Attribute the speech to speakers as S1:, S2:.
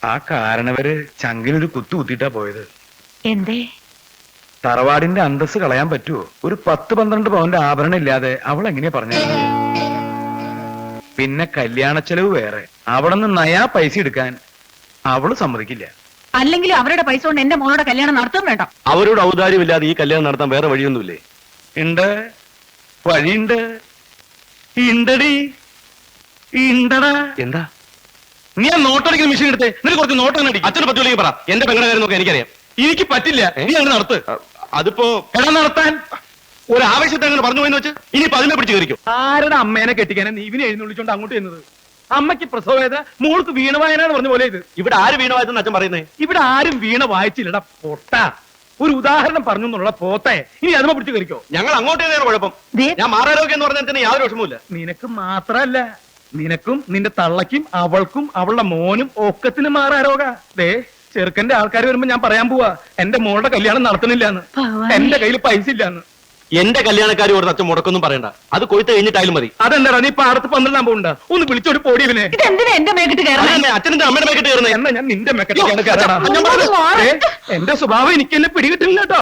S1: ആ കാരണവര് ചങ്കിനൊരു കുത്തു കുത്തിയിട്ടാ പോയത്.
S2: എന്തേ?
S1: തറവാടിന്റെ അന്തസ് കളയാൻ പറ്റുമോ? ഒരു 10-12 പവന്റെ ആഭരണം ഇല്ലാതെ അവൾ എങ്ങനെയാ പറഞ്ഞു? പിന്നെ കല്യാണ ചെലവ് വേറെ. അവിടെ നിന്ന് നയാ പൈസ എടുക്കാൻ അവള് സമ്മതിക്കില്ല.
S2: അല്ലെങ്കിൽ അവരുടെ പൈസ കൊണ്ട് എന്റെ മോളുടെ കല്യാണം നടത്താൻ വേണ്ട.
S3: അവരോട് ഔദാര്യമില്ലാതെ ഈ കല്യാണം നടത്താൻ വേറെ വഴിയൊന്നുമില്ലേ?
S1: ഉണ്ട്, വഴിയുണ്ട്. ഇണ്ടടി, ഇണ്ടടാ.
S3: എന്താ
S1: നീ ആ നോട്ടടിക്കുന്ന മെഷീൻ എടുത്തേ, നിനക്ക് കുറച്ച് നോട്ടം അടി.
S3: അച്ഛനെ പറ്റൂല്ലെങ്കിൽ പറ. എന്റെ പെങ്ങളുടെ കാര്യം നോക്കാൻ എനിക്കറിയാം.
S1: എനിക്ക് പറ്റില്ല, നീ അങ്ങനെ നടത്ത്.
S3: അതിപ്പോ
S1: എടാ നടത്താൻ
S3: ഒരു ആവശ്യത്തെ അങ്ങനെ പറഞ്ഞു പോയെന്ന് വെച്ച് ഇനിയിപ്പോ അതിനെ പിടിച്ച് കയറിക്കും.
S1: ആരുടെ അമ്മേനെ കെട്ടിക്കാനെ നീ ഇവനെ എഴുന്നള്ളിച്ചോണ്ട് അങ്ങോട്ട് ചെന്നത്? അമ്മയ്ക്ക് പ്രസവവേദന, മോൾക്ക് വീണ വായനാന്ന് പറഞ്ഞ പോലെ ഇത്.
S3: ഇവിടെ ആര് വീണമായെന്ന് അച്ഛൻ പറയുന്നേ?
S1: ഇവിടെ ആരും വീണ വായിച്ചില്ലടാ പൊട്ട. ഒരു ഉദാഹരണം പറഞ്ഞു എന്നുള്ള പോത്തെ ഇനി അതിനെ പിടിച്ച് കയറിക്കോ.
S3: ഞങ്ങൾ അങ്ങോട്ട് തന്നെയാണ് കുഴപ്പം.
S2: ദേ,
S3: ഞാൻ മാറാരോഗ്യം എന്ന് പറഞ്ഞാൽ തന്നെ യാതൊരു വിഷമവുമില്ല.
S1: നിനക്ക് മാത്രല്ല, നിനക്കും നിന്റെ തള്ളക്കും അവൾക്കും അവളുടെ മോനും ഒക്കത്തിന് മാറാരോഗ. ദേ ചെറുക്കന്റെ ആൾക്കാർ വരുമ്പോ ഞാൻ പറയാൻ പോവാ, എന്റെ മോളുടെ കല്യാണം നടത്തണില്ലാന്ന്,
S2: ഭഗവാനേ.
S1: എന്റെ കയ്യിൽ പൈസ ഇല്ലാന്ന്.
S3: എന്റെ കല്യാണക്കാരി ഒരു അച്ഛൻ മുടക്കൊന്നും പറയണ്ട. അത് കൊയ്ത്ത് കഴിഞ്ഞിട്ടായാലും മതി.
S1: അതെന്താ നീ പാടത്ത് 12 പോണ്ട? ഒന്ന് വിളിച്ചോട് പോടിയവനെ.
S2: ഇതെന്തിനാ എന്റെ മേക്കിട്ട് കയറണേ?
S3: അച്ഛനെ അമ്മയുടെ മേക്കിട്ട് കയറുന്നേ.
S1: എന്നാ ഞാൻ നിന്റെ മെക്കറ്റിക്കാണ് കയറണം.
S2: ഞാൻ പറഞ്ഞത്.
S1: എന്റെ സ്വഭാവം എനിക്ക് എന്നെ പിടികിട്ടില്ല കേട്ടോ.